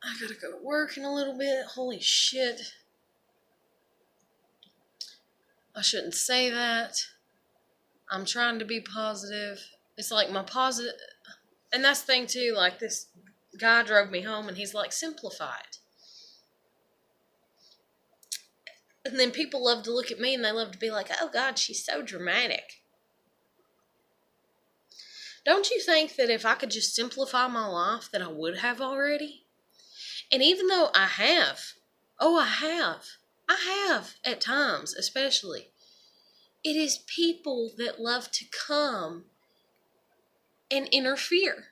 I gotta go to work in a little bit. Holy shit. I shouldn't say that. I'm trying to be positive. It's like my positive... And that's the thing too, like this guy drove me home and he's like, simplify it. And then people love to look at me and they love to be like, oh God, she's so dramatic. Don't you think that if I could just simplify my life that I would have already? And even though I have at times especially, it is people that love to come and interfere.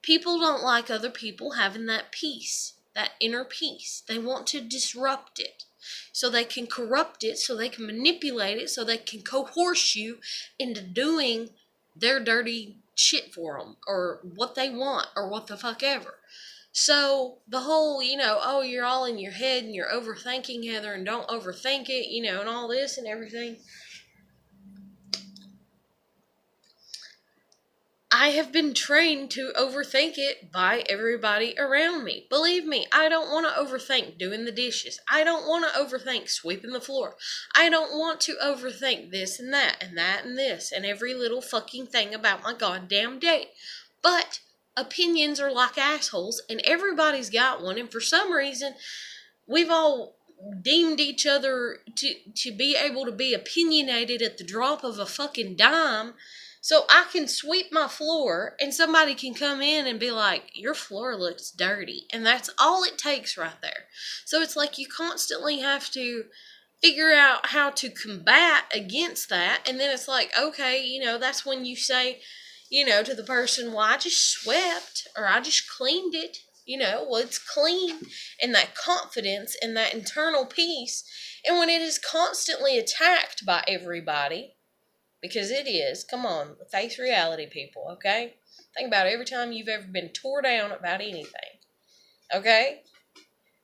People don't like other people having that peace, that inner peace. They want to disrupt it so they can corrupt it, so they can manipulate it, so they can coerce you into doing their dirty shit for them or what they want or what the fuck ever. So the whole, oh, you're all in your head and you're overthinking, Heather, and don't overthink it, and all this and everything. I have been trained to overthink it by everybody around me. Believe me, I don't want to overthink doing the dishes. I don't want to overthink sweeping the floor. I don't want to overthink this and that and that and this and every little fucking thing about my goddamn day. But opinions are like assholes and everybody's got one, and for some reason we've all deemed each other to be able to be opinionated at the drop of a fucking dime. So I can sweep my floor and somebody can come in and be like, your floor looks dirty. And that's all it takes right there. So it's like you constantly have to figure out how to combat against that. And then it's like, okay, that's when you say, to the person, well, I just swept or I just cleaned it. Well, it's clean. And that confidence and that internal peace. And when it is constantly attacked by everybody, because it is. Come on, face reality, people, okay? Think about it every time you've ever been tore down about anything, okay?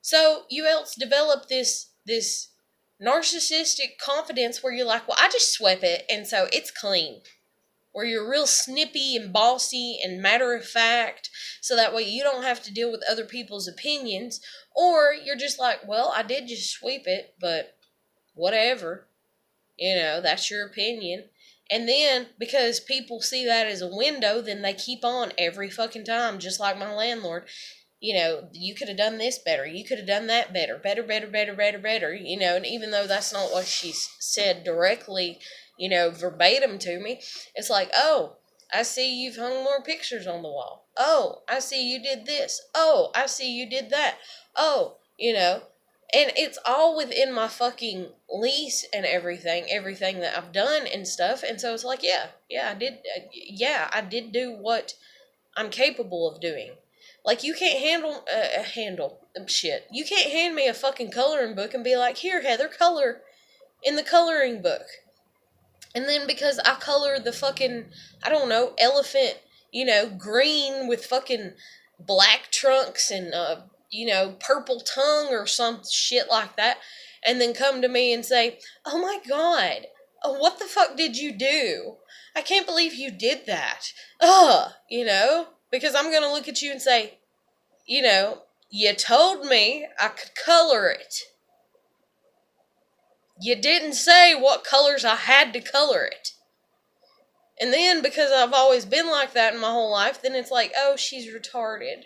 So you else develop this narcissistic confidence where you're like, well, I just swept it, and so it's clean. Where you're real snippy and bossy and matter of fact, so that way you don't have to deal with other people's opinions. Or you're just like, well, I did just sweep it, but whatever. That's your opinion. And then, because people see that as a window, then they keep on every fucking time, just like my landlord. you could have done this better. You could have done that better. Better, better, better, better, better. And even though that's not what she said directly, verbatim to me, it's like, oh, I see you've hung more pictures on the wall. Oh, I see you did this. Oh, I see you did that. Oh, and it's all within my fucking lease and everything that I've done and stuff. And so it's like, I did do what I'm capable of doing. Like, you can't handle shit. You can't hand me a fucking coloring book and be like, here, Heather, color in the coloring book. And then because I color the fucking, I don't know, elephant, green with fucking black trunks and, purple tongue or some shit like that, and then come to me and say, oh my God, what the fuck did you do? I can't believe you did that. Because I'm going to look at you and say, you told me I could color it. You didn't say what colors I had to color it. And then, because I've always been like that in my whole life, then it's like, oh, she's retarded.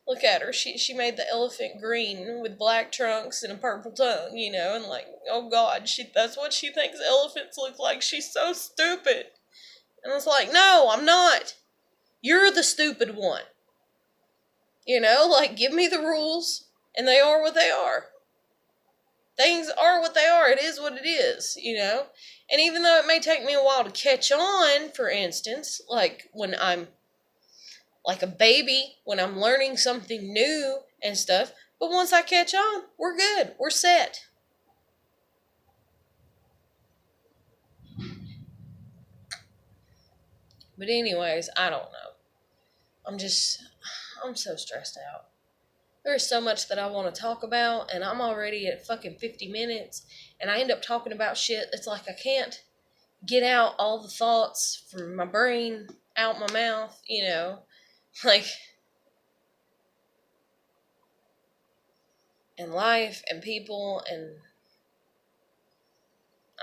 Look at her. She made the elephant green with black trunks and a purple tongue, and like, oh God, that's what she thinks elephants look like. She's so stupid. And it's like, no, I'm not. You're the stupid one. Like, give me the rules, and they are what they are. Things are what they are. It is what it is, And even though it may take me a while to catch on, for instance, like when I'm like a baby, when I'm learning something new and stuff, but once I catch on, we're good. We're set. But anyways, I don't know. I'm so stressed out. There's so much that I want to talk about, and I'm already at fucking 50 minutes, and I end up talking about shit that's like I can't get out all the thoughts from my brain out my mouth, like, and life and people, and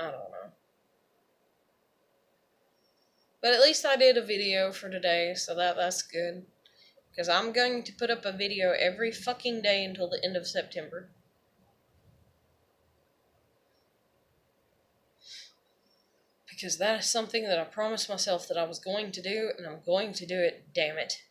I don't know. But at least I did a video for today, so that's good. Because I'm going to put up a video every fucking day until the end of September. Because that is something that I promised myself that I was going to do, and I'm going to do it, damn it.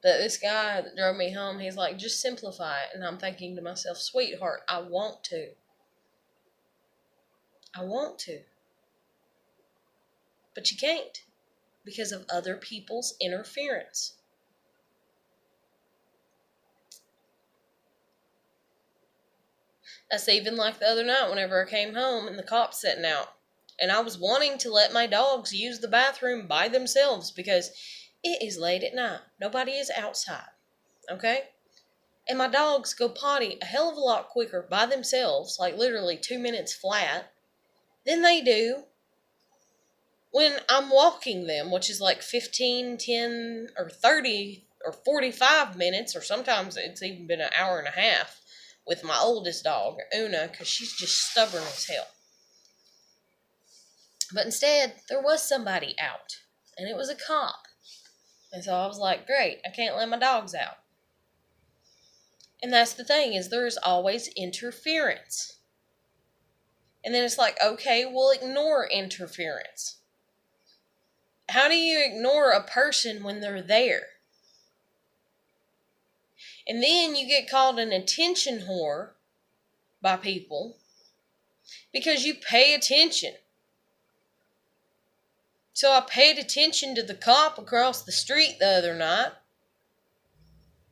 But this guy that drove me home, he's like, just simplify it. And I'm thinking to myself, sweetheart, I want to. I want to. But you can't. Because of other people's interference. That's even like the other night whenever I came home and the cops sitting out. And I was wanting to let my dogs use the bathroom by themselves because it is late at night. Nobody is outside. Okay? And my dogs go potty a hell of a lot quicker by themselves, like literally 2 minutes flat, than they do when I'm walking them, which is like 15, 10, or 30, or 45 minutes, or sometimes it's even been an hour and a half with my oldest dog, Una, because she's just stubborn as hell. But instead, there was somebody out, and it was a cop. And so I was like, great, I can't let my dogs out. And that's the thing, is there's always interference. And then it's like, okay, we'll ignore interference. How do you ignore a person when they're there? And then you get called an attention whore by people because you pay attention. So I paid attention to the cop across the street the other night.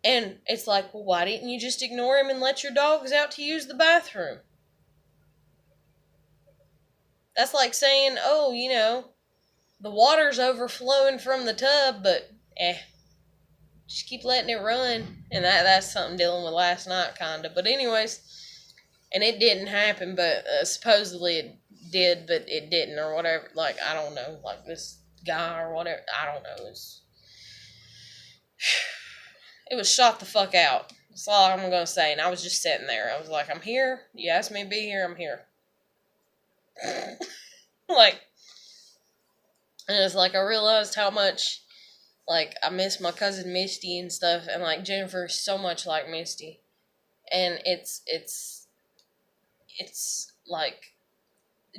And it's like, well, why didn't you just ignore him and let your dogs out to use the bathroom? That's like saying, oh, the water's overflowing from the tub, but just keep letting it run. And that's something dealing with last night, kind of. But anyways, and it didn't happen, but supposedly it did, but it didn't, or whatever. Like, I don't know, like this guy or whatever. I don't know. It was shot the fuck out. That's all I'm going to say. And I was just sitting there. I was like, I'm here. You asked me to be here. I'm here. Like, And it's like I realized how much like I miss my cousin Misty and stuff, and like Jennifer's so much like Misty, and it's like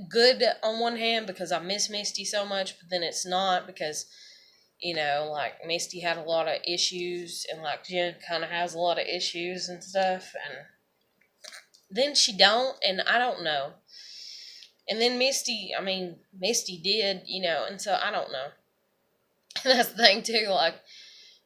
good on one hand because I miss Misty so much, but then it's not because like Misty had a lot of issues, and like Jen kind of has a lot of issues and stuff, and then she don't, and I don't know. And then Misty did, and so I don't know. And that's the thing too, like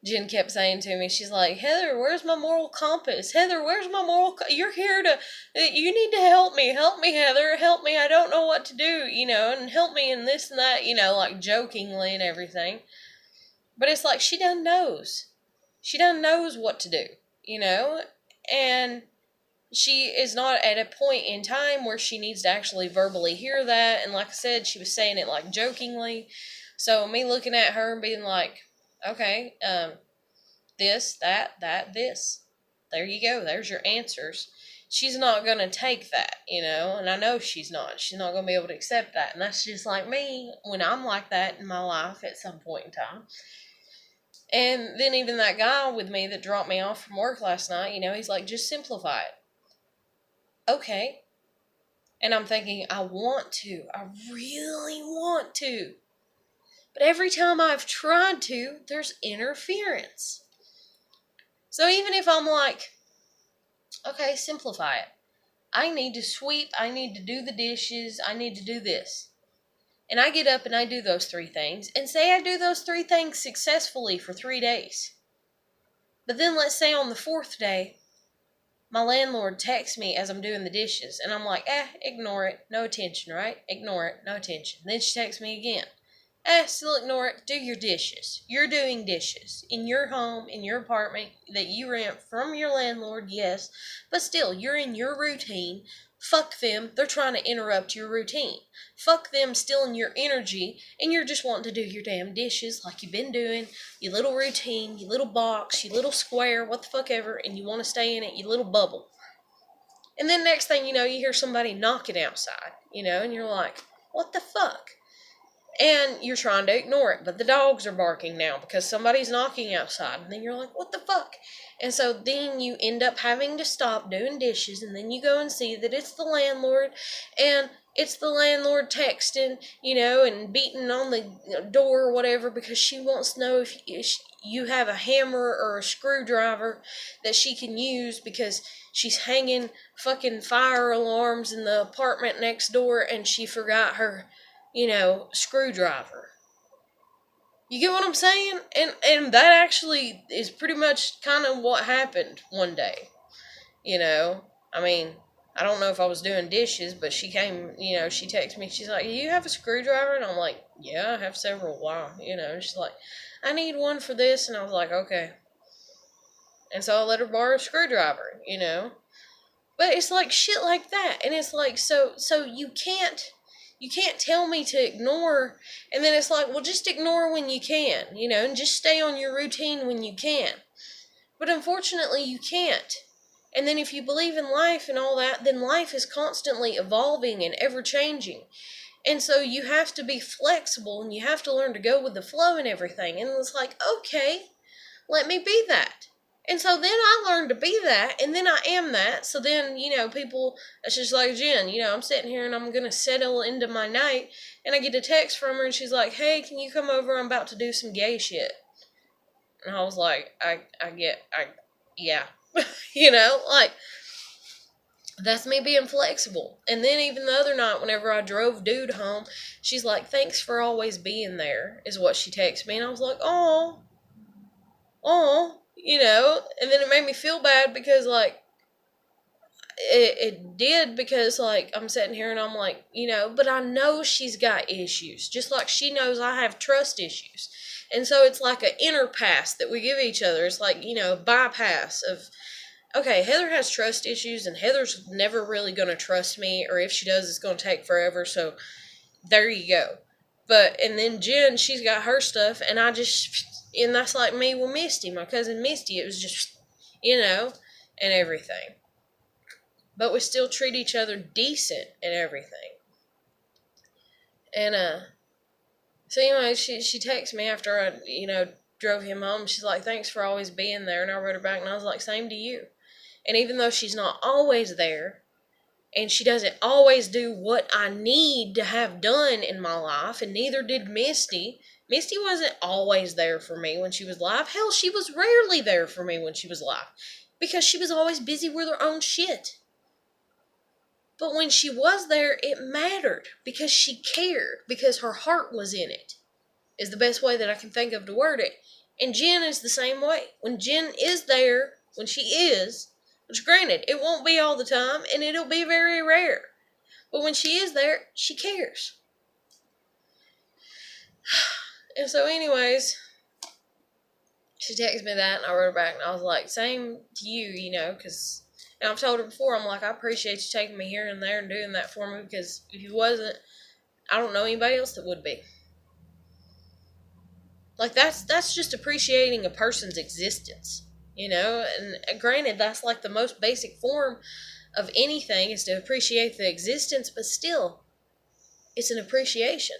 Jen kept saying to me, she's like, Heather, where's my moral compass? Heather, where's my you're here to, you need to help me, Heather, help me, I don't know what to do, and help me in this and that, like jokingly and everything. But it's like she done knows. She done knows what to do, and she is not at a point in time where she needs to actually verbally hear that. And like I said, she was saying it like jokingly. So me looking at her and being like, okay, this, that, this. There you go. There's your answers. She's not going to take that, and I know she's not. She's not going to be able to accept that. And that's just like me when I'm like that in my life at some point in time. And then even that guy with me that dropped me off from work last night, he's like, just simplify it. Okay. And I'm thinking, I want to. I really want to. But every time I've tried to, there's interference. So even if I'm like, okay, simplify it. I need to sweep, I need to do the dishes, I need to do this. And I get up and I do those 3 things, and say I do those 3 things successfully for 3 days. But then let's say on the 4th day, my landlord texts me as I'm doing the dishes, and I'm like, ignore it, no attention, right? Ignore it, no attention. Then she texts me again. Still ignore it, do your dishes. You're doing dishes in your home, in your apartment that you rent from your landlord, yes, but still, you're in your routine. Fuck them, they're trying to interrupt your routine. Fuck them stealing your energy, and you're just wanting to do your damn dishes like you've been doing, your little routine, your little box, your little square, what the fuck ever, and you want to stay in it, your little bubble. And then next thing you know, you hear somebody knocking outside, and you're like, what the fuck? And you're trying to ignore it, but the dogs are barking now because somebody's knocking outside, and then you're like, what the fuck? And so then you end up having to stop doing dishes, and then you go and see that it's the landlord, and it's the landlord texting, and beating on the door or whatever because she wants to know if you have a hammer or a screwdriver that she can use because she's hanging fucking fire alarms in the apartment next door and she forgot her screwdriver. You get what I'm saying? And that actually is pretty much kind of what happened one day. I mean, I don't know if I was doing dishes, but she came, she texted me. She's like, you have a screwdriver? And I'm like, yeah, I have several. Wow. She's like, I need one for this. And I was like, okay. And so I let her borrow a screwdriver, But it's like shit like that. And it's like, so you can't tell me to ignore, and then it's like, well, just ignore when you can, and just stay on your routine when you can. But unfortunately, you can't. And then if you believe in life and all that, then life is constantly evolving and ever changing. And so you have to be flexible and you have to learn to go with the flow and everything. And it's like, okay, let me be that. And so then I learned to be that, and then I am that. So then, people, it's just like Jen, I'm sitting here and I'm going to settle into my night, and I get a text from her, and she's like, hey, can you come over? I'm about to do some gay shit. And I was like, yeah. Like, that's me being flexible. And then even the other night, whenever I drove dude home, she's like, thanks for always being there, is what she texted me. And I was like, oh, and then it made me feel bad because, like, it did because, like, I'm sitting here and I'm like, but I know she's got issues, just like she knows I have trust issues. And so it's like an inner pass that we give each other. It's like, a bypass of, okay, Heather has trust issues and Heather's never really going to trust me, or if she does, it's going to take forever. So there you go. And then Jen, she's got her stuff, and and that's like me with Misty, my cousin Misty. It was just, and everything. But we still treat each other decent and everything. And, So anyway, she texted me after I, drove him home. She's like, thanks for always being there. And I wrote her back and I was like, same to you. And even though she's not always there, and she doesn't always do what I need to have done in my life, and neither did Misty. Misty wasn't always there for me when she was alive. Hell, she was rarely there for me when she was alive because she was always busy with her own shit. But when she was there, it mattered because she cared, because her heart was in it, is the best way that I can think of to word it. And Jen is the same way. When Jen is there, when she is, which granted, it won't be all the time, and it'll be very rare. But when she is there, she cares. And so anyways, she texted me that, and I wrote her back, and I was like, same to you, because, and I've told her before, I'm like, I appreciate you taking me here and there and doing that for me, because if you wasn't, I don't know anybody else that would be. Like, that's just appreciating a person's existence, and granted, that's like the most basic form of anything, is to appreciate the existence, but still, it's an appreciation.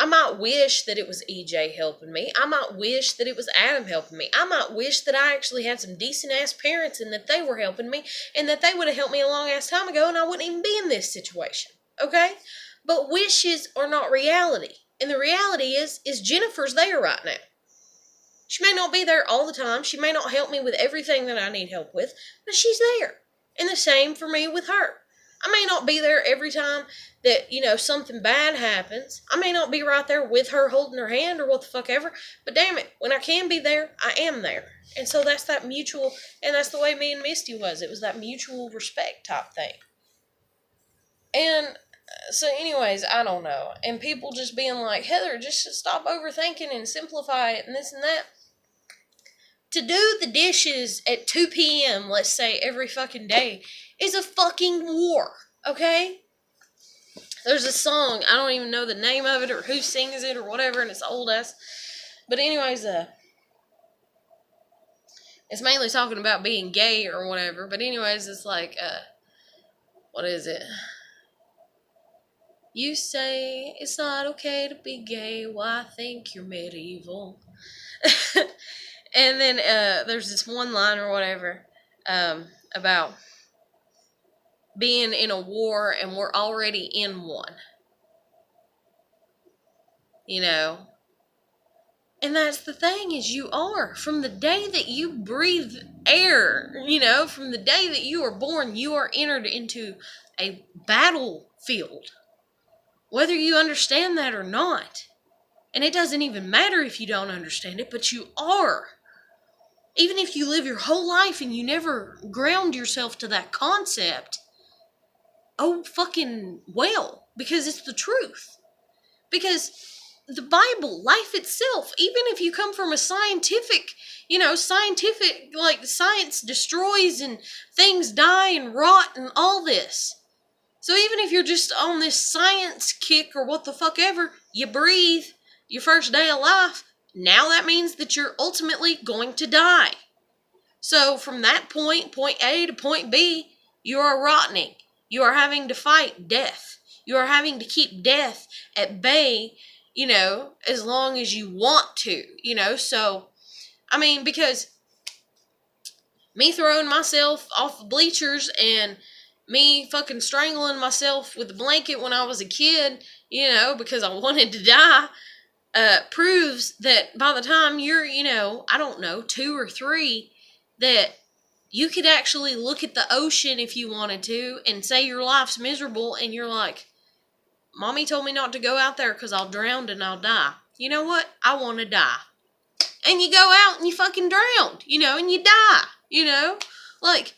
I might wish that it was EJ helping me. I might wish that it was Adam helping me. I might wish that I actually had some decent ass parents and that they were helping me and that they would have helped me a long ass time ago and I wouldn't even be in this situation. Okay? But wishes are not reality. And the reality is Jennifer's there right now. She may not be there all the time. She may not help me with everything that I need help with, but she's there. And the same for me with her. I may not be there every time that, something bad happens. I may not be right there with her holding her hand or what the fuck ever. But damn it, when I can be there, I am there. And so that's that mutual, and that's the way me and Misty was. It was that mutual respect type thing. And so anyways, I don't know. And people just being like, Heather, just stop overthinking and simplify it and this and that. To do the dishes at 2 p.m., let's say, every fucking day, is a fucking war, okay? There's a song, I don't even know the name of it or who sings it or whatever, and it's old ass. But anyways, it's mainly talking about being gay or whatever. But anyways, it's like, what is it? You say it's not okay to be gay, why think you're medieval? And then there's this one line or whatever about being in a war and we're already in one. And that's the thing, is you are. From the day that you breathe air, from the day that you are born, you are entered into a battlefield. Whether you understand that or not. And it doesn't even matter if you don't understand it, but you are. Even if you live your whole life and you never ground yourself to that concept, oh fucking well, because it's the truth. Because the Bible, life itself, even if you come from a scientific, like science destroys and things die and rot and all this. So even if you're just on this science kick or what the fuck ever, you breathe your first day of life, now that means that you're ultimately going to die. So from that point A to point B, you are rotting. You are having to fight death. You are having to keep death at bay, as long as you want to, So, because me throwing myself off the bleachers and me fucking strangling myself with a blanket when I was a kid, because I wanted to die, proves that by the time you're, 2 or 3, that you could actually look at the ocean if you wanted to and say your life's miserable and you're like, Mommy told me not to go out there because I'll drown and I'll die. You know what? I want to die. And you go out and you fucking drown, and you die, Like,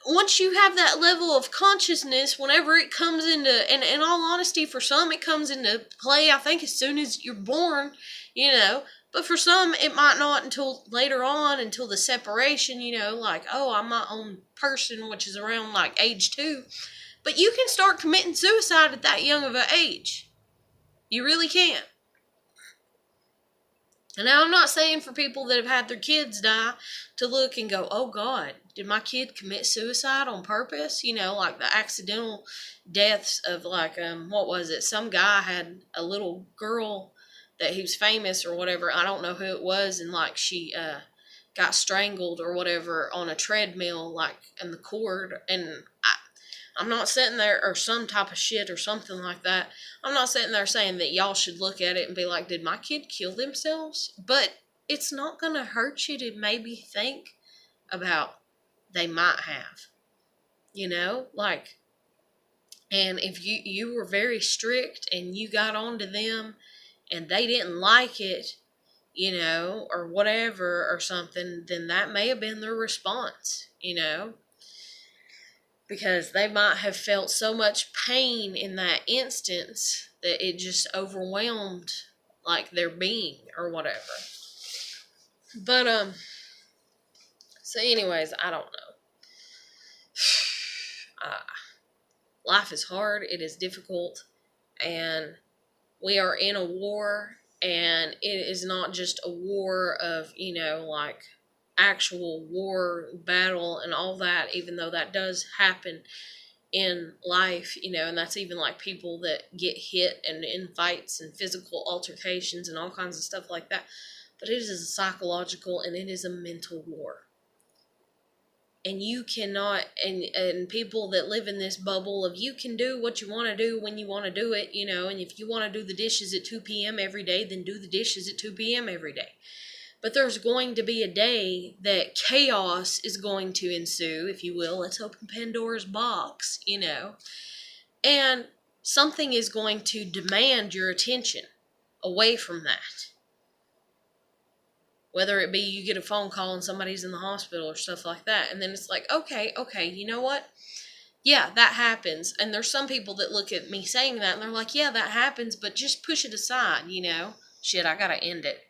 once you have that level of consciousness, whenever it comes into, and in all honesty, for some it comes into play, I think, as soon as you're born, But for some, it might not until later on, until the separation, like, oh, I'm my own person, which is around, like, age 2. But you can start committing suicide at that young of an age. You really can. And now I'm not saying for people that have had their kids die to look and go, oh God, did my kid commit suicide on purpose? You know, like the accidental deaths of like, what was it? Some guy had a little girl that he was famous or whatever. I don't know who it was. And like she, got strangled or whatever on a treadmill, like in the cord. And I'm not sitting there, or some type of shit or something like that. I'm not sitting there saying that y'all should look at it and be like, did my kid kill themselves? But it's not going to hurt you to maybe think about they might have, you know? Like, and if you were very strict and you got on to them and they didn't like it, you know, or whatever or something, then that may have been their response, you know? Because they might have felt so much pain in that instance that it just overwhelmed like their being or whatever. But so anyways, I don't know. Life is hard, it is difficult, and we are in a war, and it is not just a war of, you know, like actual war, battle, and all that, even though that does happen in life, you know, and that's even like people that get hit and in fights and physical altercations and all kinds of stuff like that. But it is a psychological and it is a mental war. And you cannot, and people that live in this bubble of you can do what you want to do when you want to do it, you know, and if you want to do the dishes at 2 p.m. every day, then do the dishes at 2 p.m. every day. But there's going to be a day that chaos is going to ensue, if you will. Let's open Pandora's box, you know. And something is going to demand your attention away from that. Whether it be you get a phone call and somebody's in the hospital or stuff like that. And then it's like, okay, you know what? Yeah, that happens. And there's some people that look at me saying that and they're like, yeah, that happens, but just push it aside, you know. Shit, I gotta end it.